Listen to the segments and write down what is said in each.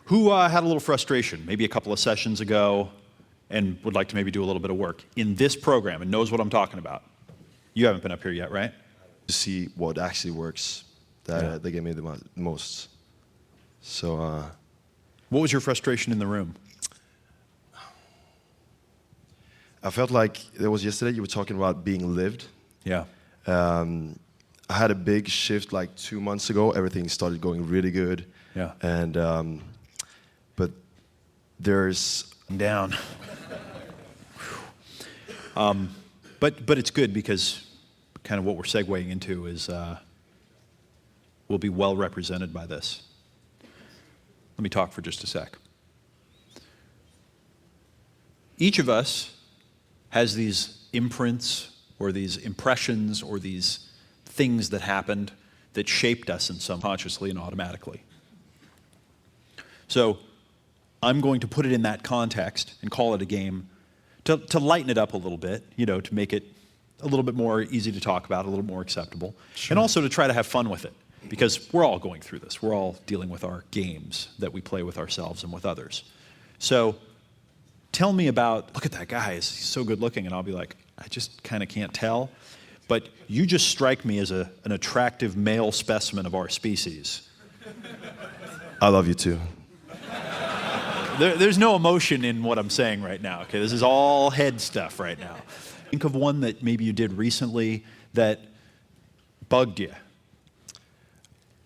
Who had a little frustration, maybe a couple of sessions ago, and would like to maybe do a little bit of work in this program and knows what I'm talking about? You haven't been up here yet, right? To see what actually works, that gave me the most. So, what was your frustration in the room? I felt like it was yesterday you were talking about being lived. Yeah. I had a big shift like 2 months ago. Everything started going really good. Yeah. And but there's down. But it's good because kind of what we're segueing into is we'll be well represented by this. Let me talk for just a sec. Each of us has these imprints or these impressions or these things that happened that shaped us in some consciously and automatically. So I'm going to put it in that context and call it a game to lighten it up a little bit, to make it a little bit more easy to talk about, a little more acceptable, and also to try to have fun with it, because we're all going through this. We're all dealing with our games that we play with ourselves and with others. So tell me about, look at that guy, he's so good looking, and I'll be like, I just kind of can't tell, but you just strike me as an attractive male specimen of our species. I love you too. There's no emotion in what I'm saying right now, okay? This is all head stuff right now. Think of one that maybe you did recently that bugged you.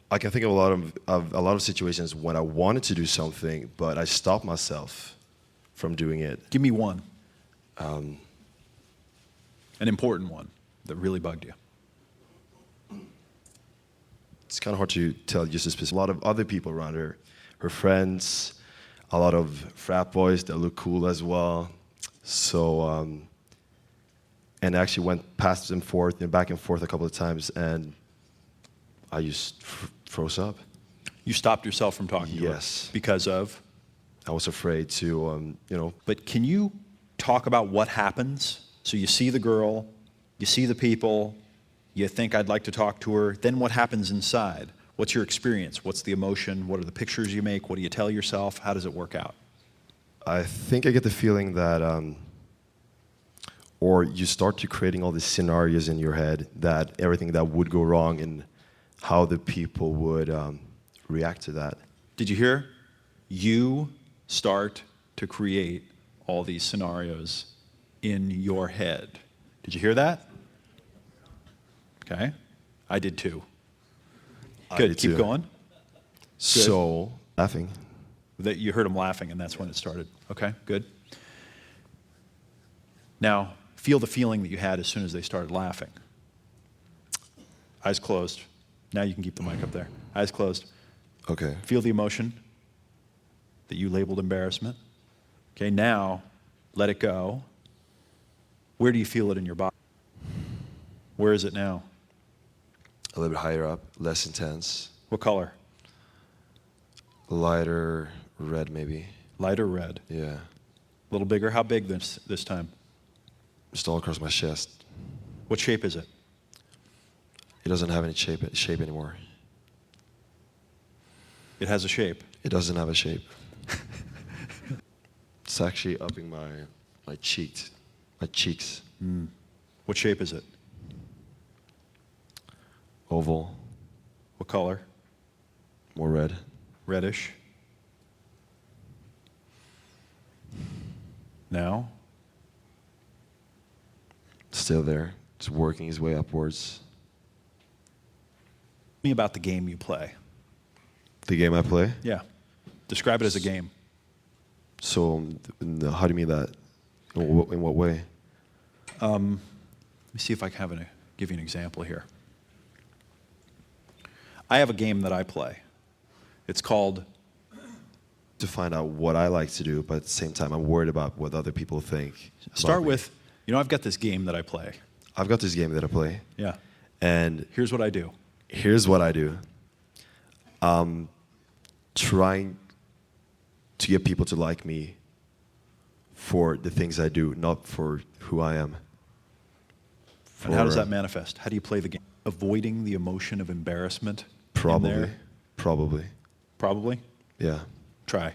I can think of a lot of situations when I wanted to do something, but I stopped myself from doing it. Give me one. An important one that really bugged you. It's kind of hard to tell just a specific. A lot of other people around her friends, a lot of frat boys that look cool as well. So, and I actually went past and forth and back and forth a couple of times, and I just froze up. You stopped yourself from talking to her? Yes. Because of? I was afraid to, But can you talk about what happens? So you see the girl, you see the people, you think I'd like to talk to her, then what happens inside? What's your experience? What's the emotion? What are the pictures you make? What do you tell yourself? How does it work out? I think I get the feeling that, or you start to creating all these scenarios in your head that everything that would go wrong and how the people would react to that. Did you hear? You start to create all these scenarios in your head. Did you hear that? Okay. I did too. Good, keep going. So, laughing. That you heard him laughing, and that's when it started. Okay, good. Now, feel the feeling that you had as soon as they started laughing. Eyes closed. Now you can keep the mic up there. Eyes closed. Okay. Feel the emotion that you labeled embarrassment. Okay, now let it go. Where do you feel it in your body? Where is it now? A little bit higher up, less intense. What color? Lighter red, maybe. Lighter red. Yeah. A little bigger. How big this time? Just all across my chest. What shape is it? It doesn't have any shape anymore. It has a shape. It doesn't have a shape. It's actually upping my cheeks. What shape is it? Oval. What color? More red. Reddish. Now? Still there. It's working his way upwards. Tell me about the game you play. The game I play? Yeah. Describe it as a game. So, how do you mean that? In what way? Let me see if I can give you an example here. I have a game that I play. It's called... To find out what I like to do, but at the same time, I'm worried about what other people think. Start with, I've got this game that I play. I've got this game that I play. Yeah. And here's what I do. Here's what I do. Trying to get people to like me for the things I do, not for who I am. And how does that manifest? How do you play the game? Avoiding the emotion of embarrassment? Probably. Probably. Probably? Yeah. Try.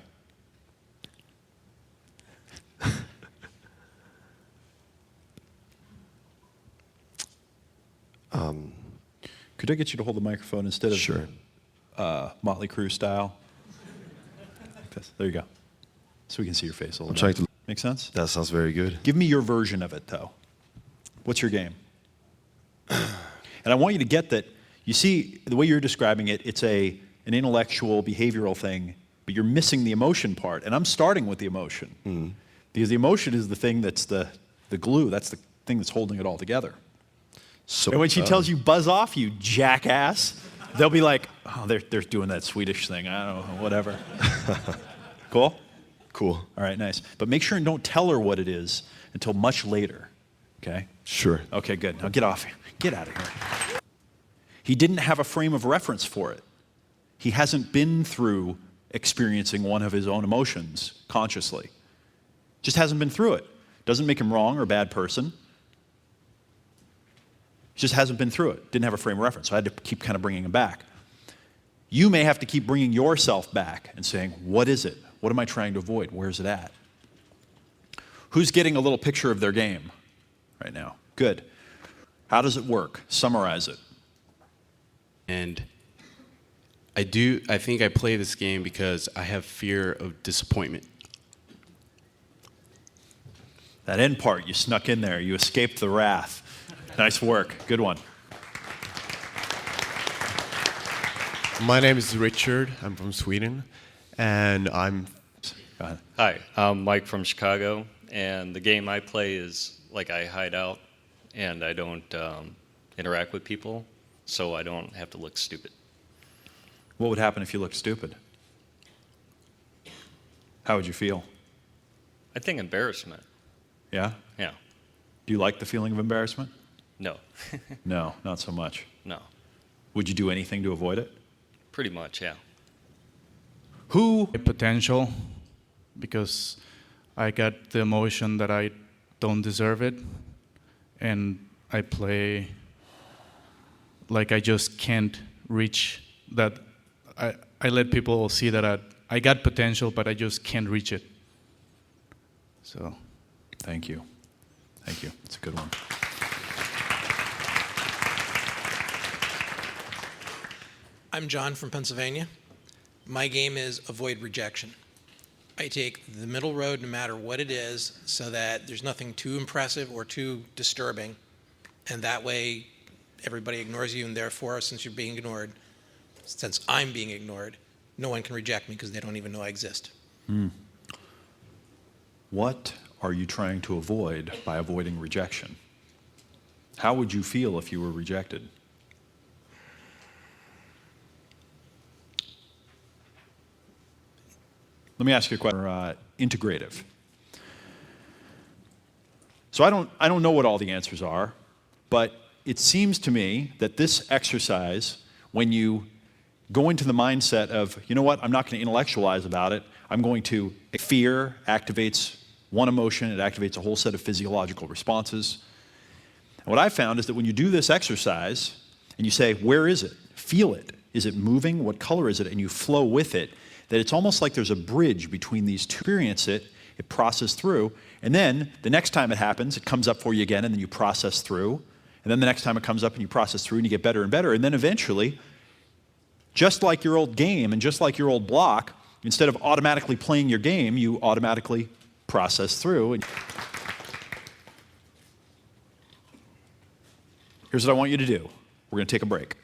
Could I get you to hold the microphone instead of Sure. Motley Crue style? Like this. There you go. So we can see your face a little I'm bit. trying to. Make sense? That sounds very good. Give me your version of it, though. What's your game? And I want you to get that, you see, the way you're describing it, it's an intellectual, behavioral thing, but you're missing the emotion part. And I'm starting with the emotion. Because the emotion is the thing that's the glue. That's the thing that's holding it all together. So, And when she tells you buzz off, you jackass, they'll be like, oh, they're doing that Swedish thing. I don't know, whatever. Cool? Cool. All right, nice. But make sure and don't tell her what it is until much later, okay? Sure. Okay, good. Now get off here. Get out of here. He didn't have a frame of reference for it. He hasn't been through experiencing one of his own emotions consciously. Just hasn't been through it. Doesn't make him wrong or a bad person. Just hasn't been through it. Didn't have a frame of reference. So I had to keep kind of bringing him back. You may have to keep bringing yourself back and saying, what is it? What am I trying to avoid? Where's it at? Who's getting a little picture of their game right now? Good. How does it work? Summarize it. And I think I play this game because I have fear of disappointment. That end part, you snuck in there. You escaped the wrath. Nice work. Good one. My name is Richard. I'm from Sweden, and I'm. Go ahead. Hi, I'm Mike from Chicago, and the game I play is like I hide out and I don't interact with people, so I don't have to look stupid. What would happen if you looked stupid? How would you feel? I think embarrassment. Yeah? Yeah. Do you like the feeling of embarrassment? No. No, not so much. No. Would you do anything to avoid it? Pretty much, yeah. Who? Potential, because I got the emotion that I don't deserve it, and I play like I just can't reach that. I let people see that I got potential, but I just can't reach it. So, Thank you. Thank you. It's a good one. I'm John from Pennsylvania. My game is avoid rejection. I take the middle road no matter what it is so that there's nothing too impressive or too disturbing. And that way everybody ignores you, and therefore, since you're being ignored, since I'm being ignored, no one can reject me because they don't even know I exist. What are you trying to avoid by avoiding rejection? How would you feel if you were rejected? Let me ask you a question. Integrative. So I don't know what all the answers are, but it seems to me that this exercise, when you go into the mindset of, you know what, I'm not going to intellectualize about it, I'm going to, fear activates one emotion, it activates a whole set of physiological responses. And what I found is that when you do this exercise, and you say, where is it? Feel it. Is it moving? What color is it? And you flow with it, that it's almost like there's a bridge between these two. Experience it, it processes through, and then the next time it happens, it comes up for you again, and then you process through, and then the next time it comes up and you process through, and you get better and better, and then eventually, just like your old game and just like your old block, instead of automatically playing your game, you automatically process through. And here's what I want you to do. We're going to take a break.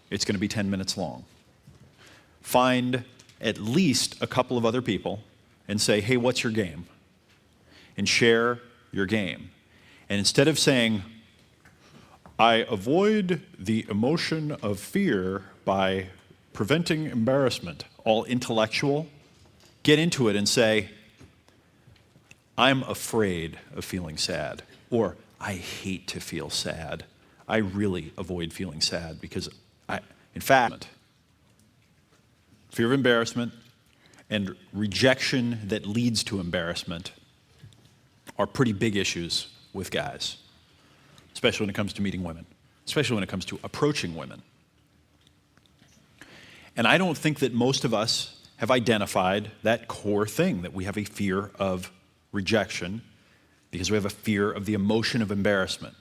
It's going to be 10 minutes long. Find at least a couple of other people and say, hey, what's your game? And share your game. And instead of saying, I avoid the emotion of fear by preventing embarrassment, all intellectual, get into it and say, I'm afraid of feeling sad, or I hate to feel sad. I really avoid feeling sad because in fact, fear of embarrassment and rejection that leads to embarrassment are pretty big issues with guys, especially when it comes to meeting women, especially when it comes to approaching women. And I don't think that most of us have identified that core thing, that we have a fear of rejection because we have a fear of the emotion of embarrassment.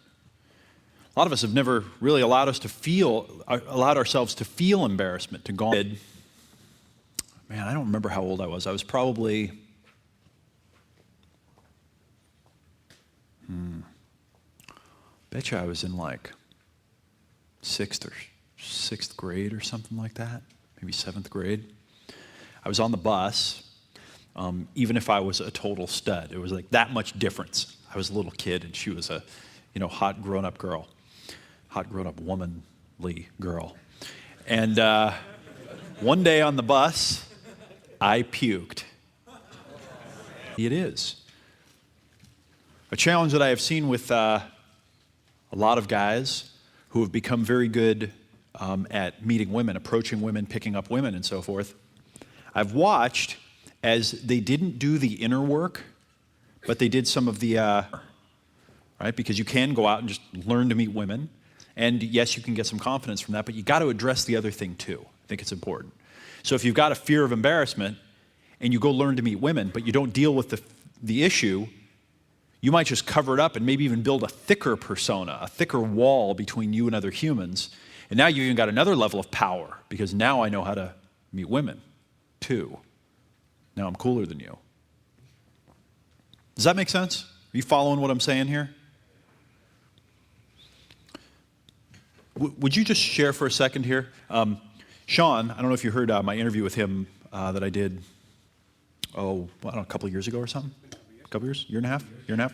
A lot of us have never really allowed ourselves to feel embarrassment, to go. Man, I don't remember how old I was. I was probably, bet you I was in like sixth grade or something like that, maybe 7th grade. I was on the bus, even if I was a total stud. It was like that much difference. I was a little kid and she was a, hot grown-up girl, hot grown-up womanly girl. And one day on the bus, I puked. It is a challenge that I have seen with a lot of guys who have become very good at meeting women, approaching women, picking up women, and so forth. I've watched as they didn't do the inner work, but they did some of the, right? Because you can go out and just learn to meet women. And yes, you can get some confidence from that, but you got to address the other thing too. I think it's important. So if you've got a fear of embarrassment and you go learn to meet women, but you don't deal with the issue, you might just cover it up and maybe even build a thicker persona, a thicker wall between you and other humans. And now you even got another level of power because now I know how to meet women too. Now I'm cooler than you. Does that make sense? Are you following what I'm saying here? Would you just share for a second here? Sean, I don't know if you heard my interview with him that I did, a couple of years ago or something? A couple years? Year and a half?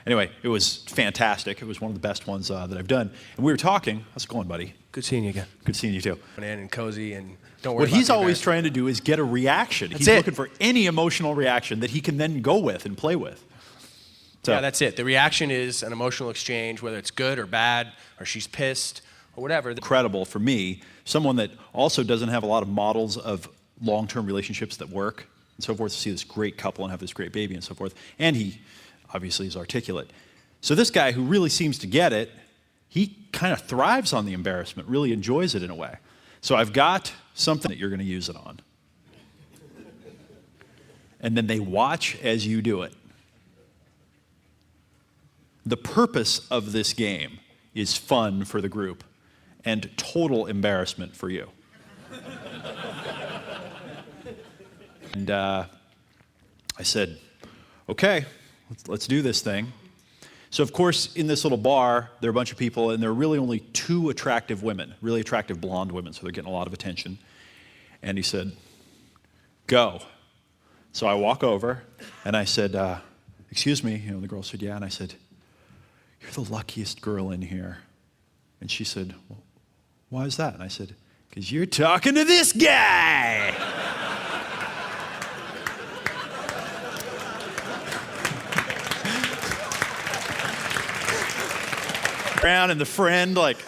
Anyway, it was fantastic. It was one of the best ones that I've done. And we were talking. How's it going, buddy? Good seeing you again. Good seeing you too. And cozy, and don't worry What about he's the always embarrassment. trying to do is get a reaction. That's He's it. looking for any emotional reaction that he can then go with and play with. So, Yeah, that's it. The reaction is an emotional exchange, whether it's good or bad, or she's pissed, or whatever. incredible for me, someone that also doesn't have a lot of models of long-term relationships that work and so forth, to see this great couple and have this great baby and so forth. And he obviously is articulate. So this guy who really seems to get it, he kind of thrives on the embarrassment, really enjoys it in a way. So I've got something that you're going to use it on. And then they watch as you do it. The purpose of this game is fun for the group and total embarrassment for you. And I said, okay, let's do this thing. So of course, in this little bar, there are a bunch of people, and there are really only 2 attractive women, really attractive blonde women, so they're getting a lot of attention. And he said, go. So I walk over, and I said, excuse me, the girl said, yeah, and I said, you're the luckiest girl in here. And she said, well, why is that? And I said, because you're talking to this guy. Around and the friend, like,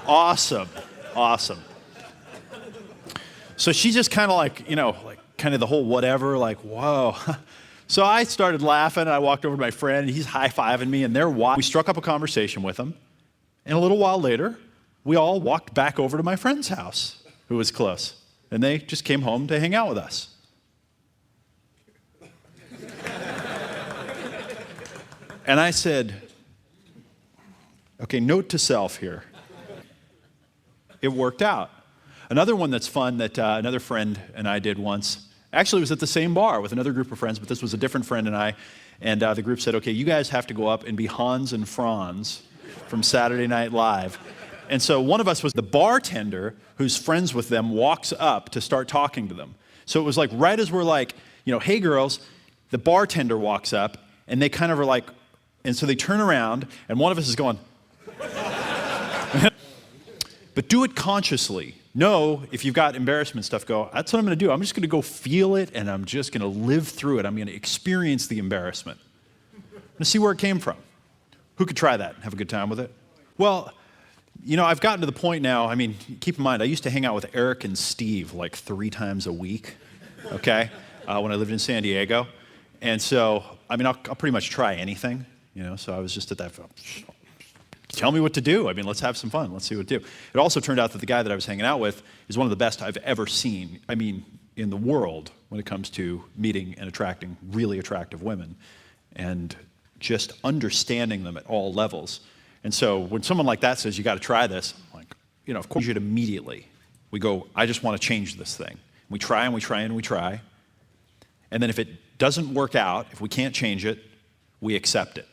awesome. So she just kind of like, kind of the whole whatever, like, whoa. So I started laughing, and I walked over to my friend, and he's high-fiving me, and we struck up a conversation with him. And a little while later, we all walked back over to my friend's house, who was close. And they just came home to hang out with us. And I said, okay, note to self here. It worked out. Another one that's fun that another friend and I did once, actually was at the same bar with another group of friends, but this was a different friend and I, and the group said, okay, you guys have to go up and be Hans and Franz from Saturday Night Live. And so one of us was the bartender who's friends with them, walks up to start talking to them. So it was like right as we're like, hey girls, the bartender walks up, and they kind of are like, and so they turn around, and one of us is going, but do it consciously. Know if you've got embarrassment stuff, go, that's what I'm going to do. I'm just going to go feel it, and I'm just going to live through it. I'm going to experience the embarrassment. I'm going to see where it came from. Who could try that and have a good time with it? Well, I've gotten to the point now, keep in mind, I used to hang out with Eric and Steve like 3 times a week, okay, when I lived in San Diego. And so, I'll pretty much try anything, so I was just at that, tell me what to do. I mean, let's have some fun. Let's see what to do. It also turned out that the guy that I was hanging out with is one of the best I've ever seen, I mean, in the world when it comes to meeting and attracting really attractive women and just understanding them at all levels. And so when someone like that says, you got to try this, I'm like, you know, of course, it immediately. We go, I just want to change this thing. We try and we try and we try. And then if it doesn't work out, if we can't change it, we accept it.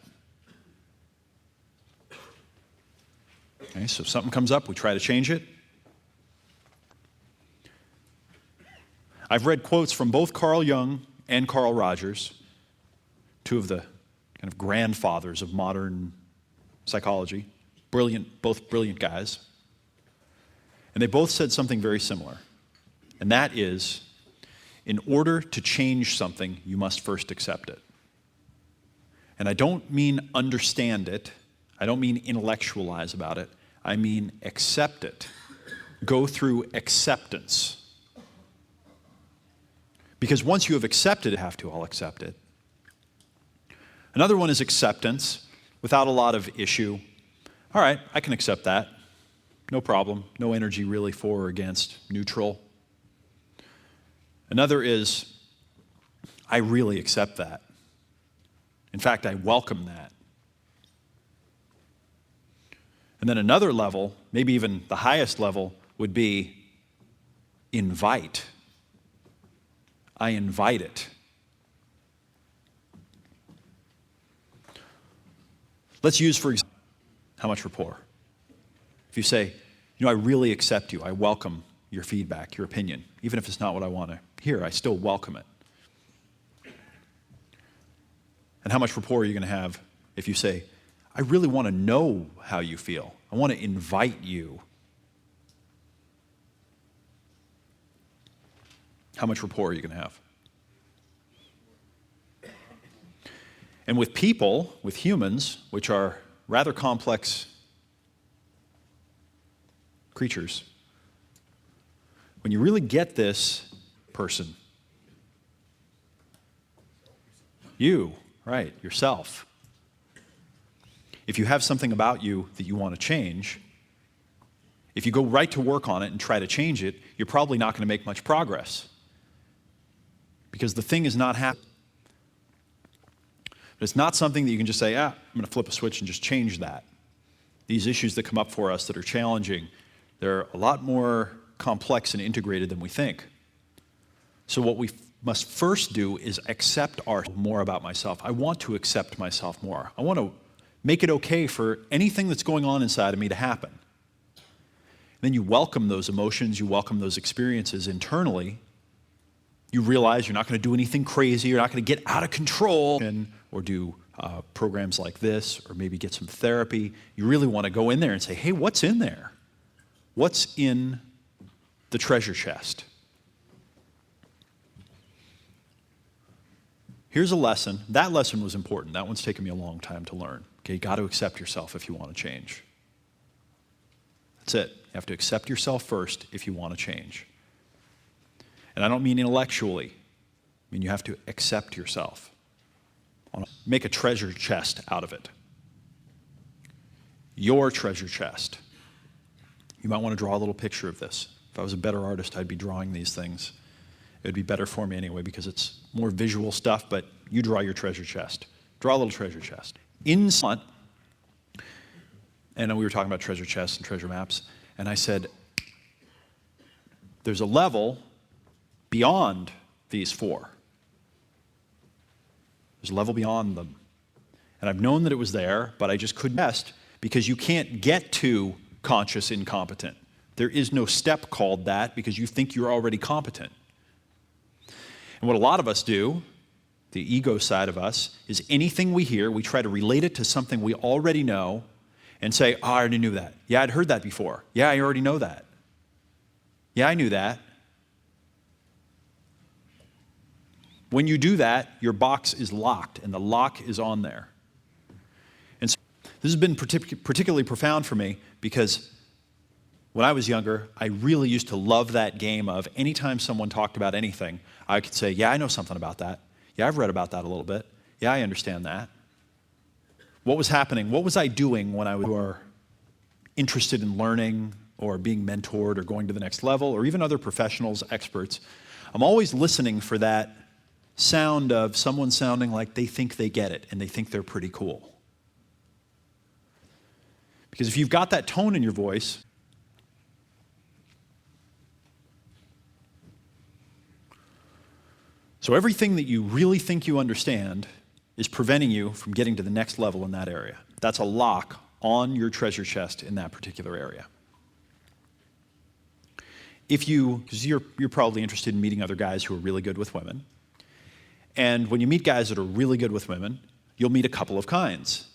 Okay, so if something comes up, we try to change it. I've read quotes from both Carl Jung and Carl Rogers, two of the kind of grandfathers of modern psychology, both brilliant guys. And they both said something very similar. And that is, in order to change something, you must first accept it. And I don't mean understand it. I don't mean intellectualize about it. I mean accept it. Go through acceptance. Because once you have accepted it, I'll accept it. Another one is acceptance without a lot of issue. All right, I can accept that. No problem. No energy really for or against. Neutral. Another is, I really accept that. In fact, I welcome that. And then another level, maybe even the highest level, would be invite. I invite it. Let's use, for example, how much rapport. If you say, you know, I really accept you, I welcome your feedback, your opinion, even if it's not what I want to hear, I still welcome it. And how much rapport are you going to have if you say, I really want to know how you feel. I want to invite you. How much rapport are you going to have? And with people, with humans, which are rather complex creatures, when you really get this person, you, right, yourself, if you have something about you that you want to change, if you go right to work on it and try to change it, you're probably not going to make much progress because the thing is not happening. But it's not something that you can just say, I'm going to flip a switch and just change that. These issues that come up for us that are challenging, they're a lot more complex and integrated than we think. So what we must first do is accept more about myself. I want to accept myself more. I want to make it okay for anything that's going on inside of me to happen. And then you welcome those emotions, you welcome those experiences internally. You realize you're not going to do anything crazy, you're not going to get out of control, or do programs like this, or maybe get some therapy. You really want to go in there and say, hey, what's in there? What's in the treasure chest? Here's a lesson. That lesson was important. That one's taken me a long time to learn. Okay, you got to accept yourself if you want to change. That's it. You have to accept yourself first if you want to change. And I don't mean intellectually. I mean you have to accept yourself. Make a treasure chest out of it. Your treasure chest. You might want to draw a little picture of this. If I was a better artist, I'd be drawing these things. It would be better for me anyway because it's more visual stuff, but you draw your treasure chest. Draw a little treasure chest. In front, and we were talking about treasure chests and treasure maps, and I said, there's a level beyond these four. There's a level beyond them. And I've known that it was there, but I just couldn't test because you can't get to conscious incompetent. There is no step called that because you think you're already competent. And what a lot of us do, the ego side of us, is anything we hear, we try to relate it to something we already know and say, I already knew that. Yeah, I'd heard that before. Yeah, I already know that. Yeah, I knew that. When you do that, your box is locked, and the lock is on there. And so this has been particularly profound for me because when I was younger, I really used to love that game of anytime someone talked about anything, I could say, yeah, I know something about that. Yeah, I've read about that a little bit. Yeah, I understand that. What was happening? What was I doing when I was interested in learning or being mentored or going to the next level, or even other professionals, experts? I'm always listening for that sound of someone sounding like they think they get it and they think they're pretty cool. Because if you've got that tone in your voice, so everything that you really think you understand is preventing you from getting to the next level in that area. That's a lock on your treasure chest in that particular area. Because you're probably interested in meeting other guys who are really good with women. And when you meet guys that are really good with women, you'll meet a couple of kinds,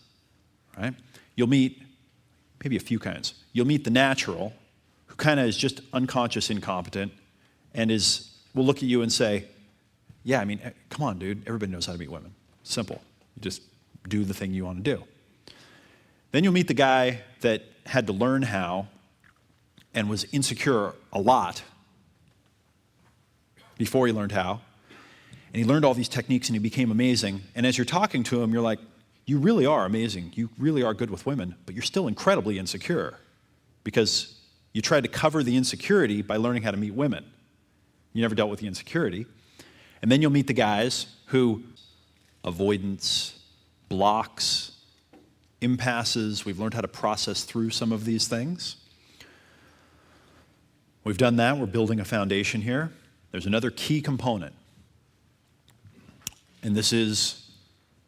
right? You'll meet maybe a few kinds. You'll meet the natural, who kind of is just unconscious incompetent, and will look at you and say, yeah, I mean, come on, dude, everybody knows how to meet women. Simple. You just do the thing you want to do. Then you'll meet the guy that had to learn how and was insecure a lot before he learned how. And he learned all these techniques and he became amazing. And as you're talking to him, you're like, you really are amazing. You really are good with women, but you're still incredibly insecure because you tried to cover the insecurity by learning how to meet women. You never dealt with the insecurity. And then you'll meet the guys who avoidance, blocks, impasses. We've learned how to process through some of these things. We've done that. We're building a foundation here. There's another key component. And this is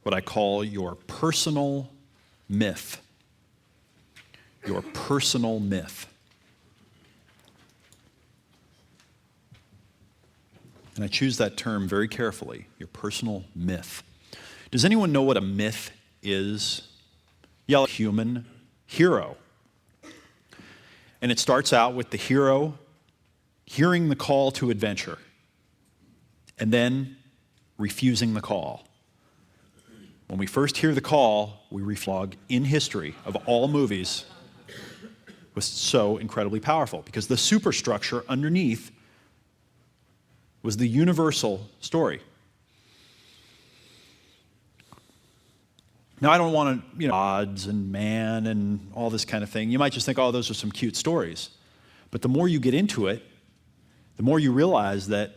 what I call your personal myth. Your personal myth. And I choose that term very carefully, your personal myth. Does anyone know what a myth is? Yeah, human hero. And it starts out with the hero hearing the call to adventure and then refusing the call. When we first hear the call, we reflog in history of all movies was so incredibly powerful because the superstructure underneath was the universal story. Now, I don't want to, gods and man and all this kind of thing. You might just think, oh, those are some cute stories. But the more you get into it, the more you realize that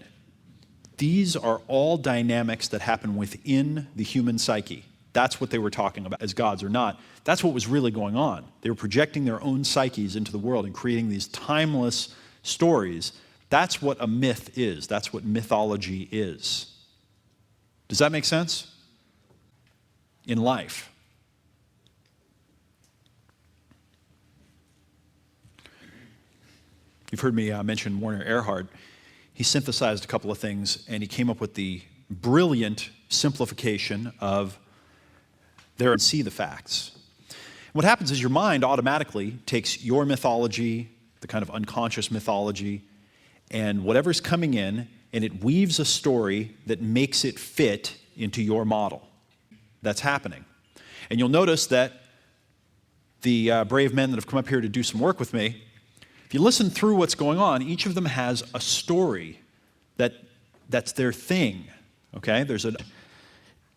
these are all dynamics that happen within the human psyche. That's what they were talking about, as gods or not. That's what was really going on. They were projecting their own psyches into the world and creating these timeless stories. That's what a myth is. That's what mythology is. Does that make sense? In life. You've heard me mention Werner Erhard. He synthesized a couple of things, and he came up with the brilliant simplification of there and see the facts. What happens is your mind automatically takes your mythology, the kind of unconscious mythology, and whatever's coming in, and it weaves a story that makes it fit into your model. That's happening. And you'll notice that the brave men that have come up here to do some work with me, if you listen through what's going on, each of them has a story that's their thing, okay?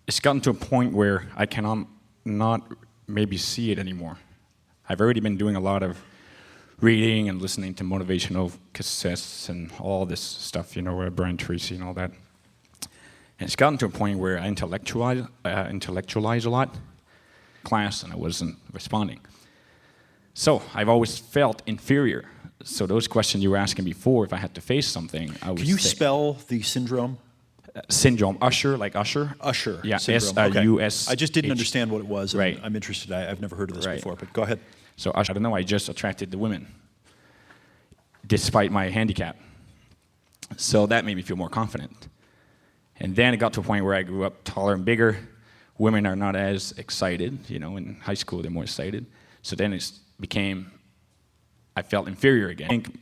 It's gotten to a point where I cannot not maybe see it anymore. I've already been doing a lot of reading and listening to motivational cassettes and all this stuff, Brian Tracy and all that. And it's gotten to a point where I intellectualize a lot, class, and I wasn't responding. So I've always felt inferior. So those questions you were asking before, if I had to face something, I would Can you say, spell the syndrome? syndrome, Usher, like Usher? Usher Yeah, syndrome. S-U-S-H. I just didn't understand what it was. And Right. I'm interested. I've never heard of this Right. before, but go ahead. So Usher, I don't know, I just attracted the women, despite my handicap. So that made me feel more confident. And then it got to a point where I grew up taller and bigger. Women are not as excited, in high school they're more excited. So then it became, I felt inferior again. I think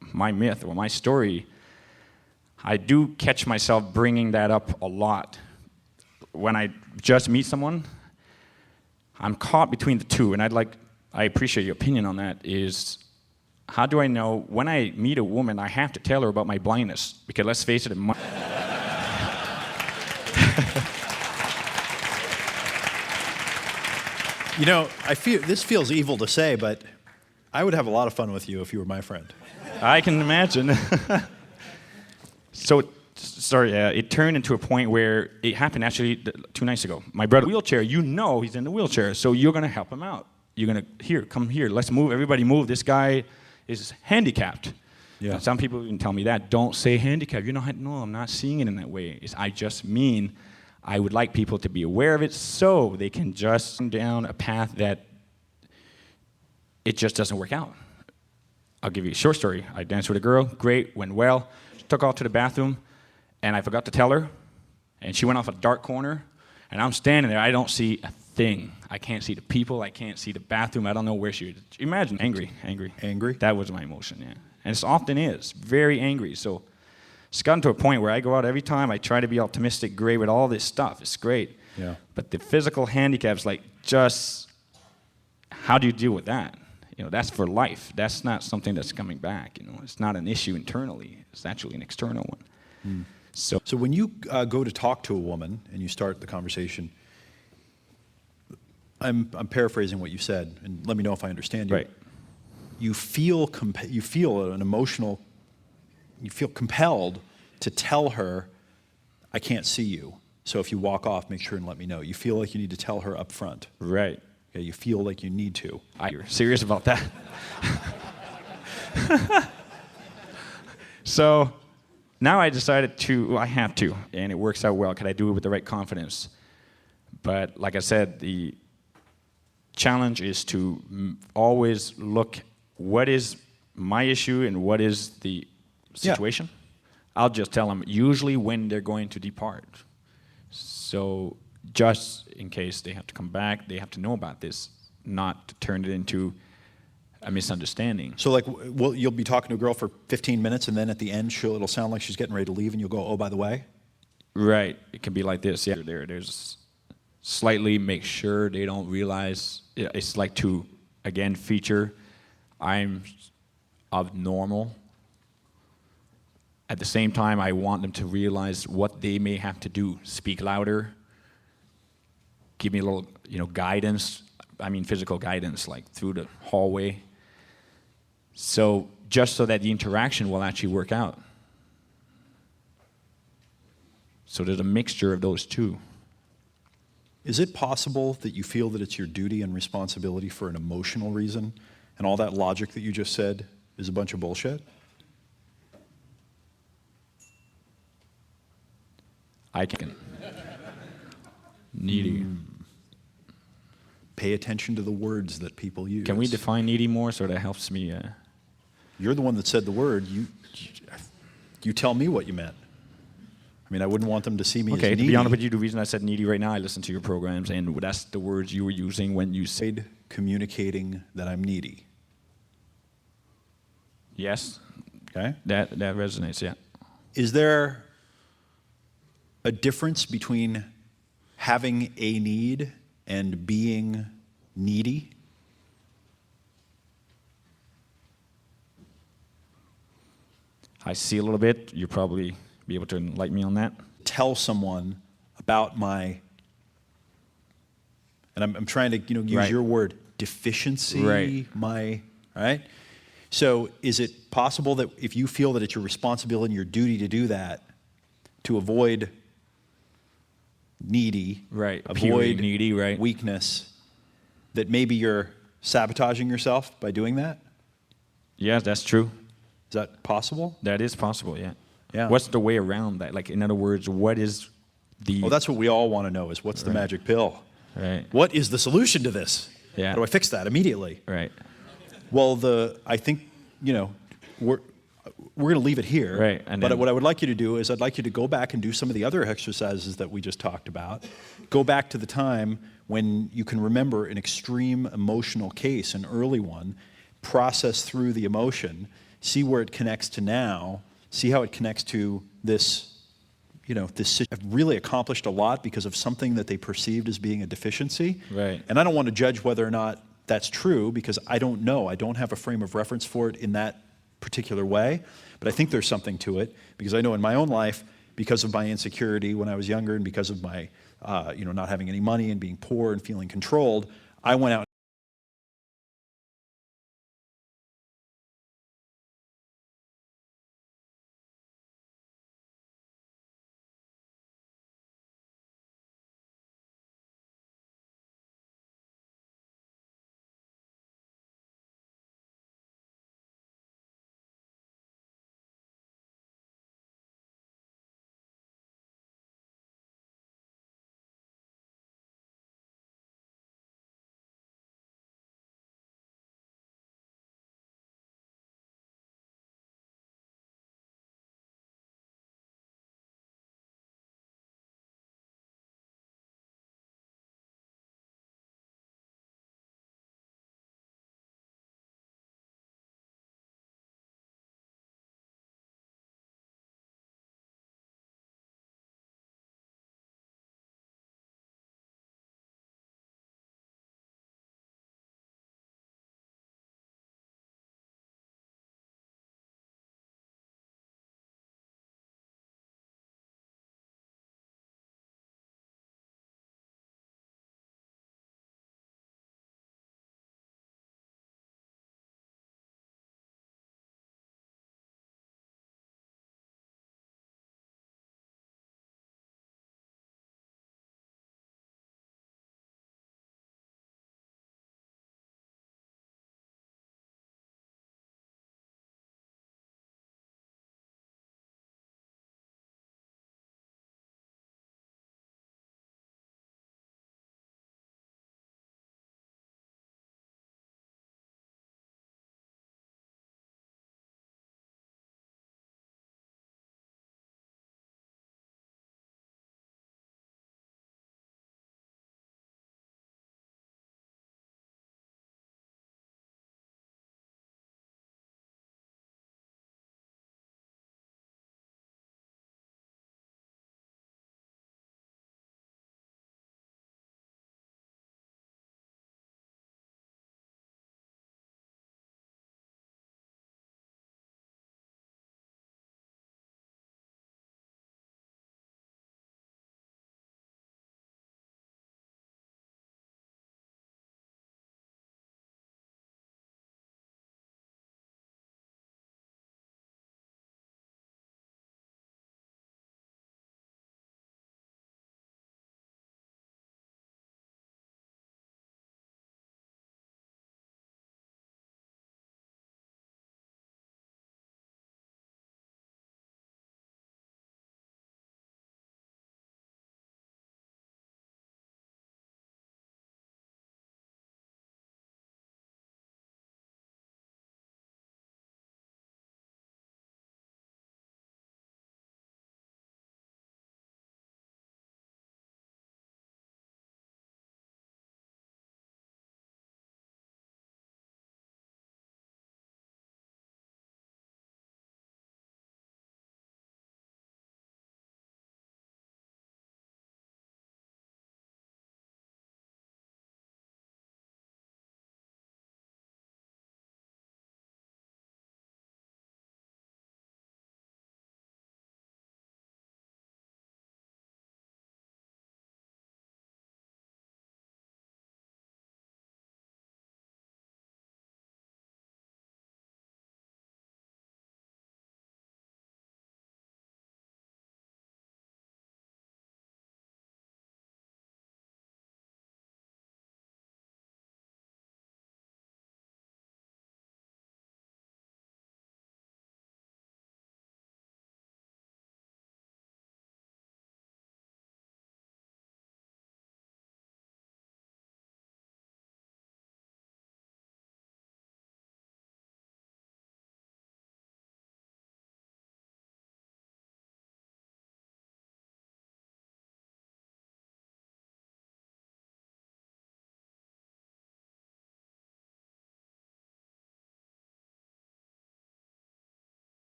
my myth or my story, I do catch myself bringing that up a lot. When I just meet someone, I'm caught between the two, and I appreciate your opinion on that, is how do I know when I meet a woman, I have to tell her about my blindness? Because let's face it, You know, I feel this feels evil to say, but I would have a lot of fun with you if you were my friend. I can imagine. So, sorry, it turned into a point where it happened actually 2 nights ago. My brother, wheelchair, you know he's in the wheelchair, so you're going to help him out. You're going to, here, come here, let's move, everybody move. This guy is handicapped. Yeah. And some people even tell me that. Don't say handicapped. No, I'm not seeing it in that way. I just mean I would like people to be aware of it so they can just go down a path that it just doesn't work out. I'll give you a short story. I danced with a girl, great, went well. She took off to the bathroom, and I forgot to tell her, and she went off a dark corner, and I'm standing there. I don't see a thing. I can't see the people. I can't see the bathroom. I don't know where she is. Imagine, angry. Angry? That was my emotion, yeah. And it often is, very angry. So it's gotten to a point where I go out every time. I try to be optimistic, great with all this stuff. It's great. Yeah. But the physical handicaps, like, just how do you deal with that? You know, that's for life. That's not something that's coming back. You know, it's not an issue internally. It's actually an external one. So when you go to talk to a woman and you start the conversation, I'm paraphrasing what you said, and let me know if I understand you. Right. You feel an emotional, you feel compelled to tell her, I can't see you. So if you walk off, make sure and let me know. You feel like you need to tell her up front. Right. Okay, you feel like you need to. You're serious about that? So now I decided I have to, and it works out well. Can I do it with the right confidence? But like I said, the challenge is to always look what is my issue and what is the situation. Yeah. I'll just tell them usually when they're going to depart. So just in case they have to come back, they have to know about this, not to turn it into a misunderstanding. So like, you'll be talking to a girl for 15 minutes, and then at the end, it'll sound like she's getting ready to leave, and you'll go, oh, by the way? Right. It can be like this. Yeah. There's slightly make sure they don't realize. It's like to, again, feature I'm abnormal. At the same time, I want them to realize what they may have to do. Speak louder. Give me a little, guidance. I mean, physical guidance, like through the hallway. So just so that the interaction will actually work out. So there's a mixture of those two. Is it possible that you feel that it's your duty and responsibility for an emotional reason, and all that logic that you just said is a bunch of bullshit? I can. Needy. Pay attention to the words that people use. Can we define needy more so that helps me? You're the one that said the word. You tell me what you meant. I mean, I wouldn't want them to see me as needy. Okay, to be honest with you, the reason I said needy right now, I listened to your programs, and that's the words you were using when you said communicating that I'm needy. Yes. Okay. That resonates, yeah. Is there a difference between having a need and being needy? I see a little bit. You'll probably be able to enlighten me on that. Tell someone about my, and I'm trying to use your word, deficiency, right? So is it possible that if you feel that it's your responsibility and your duty to do that, to avoid needy, avoid needy, weakness, that maybe you're sabotaging yourself by doing that? Yes, that's true. Is that possible? That is possible, yeah. Yeah. What's the way around that? Like, in other words, what is the... Well, that's what we all want to know is what's the magic pill? Right. What is the solution to this? Yeah. How do I fix that immediately? Right. Well, I think, we're going to leave it here. Right. But what I would like you to do is I'd like you to go back and do some of the other exercises that we just talked about. Go back to the time when you can remember an extreme emotional case, an early one, process through the emotion, see where it connects to now, see how it connects to this, this have really accomplished a lot because of something that they perceived as being a deficiency. Right. And I don't want to judge whether or not that's true because I don't know. I don't have a frame of reference for it in that particular way. But I think there's something to it because I know in my own life, because of my insecurity when I was younger and because of my, not having any money and being poor and feeling controlled, I went out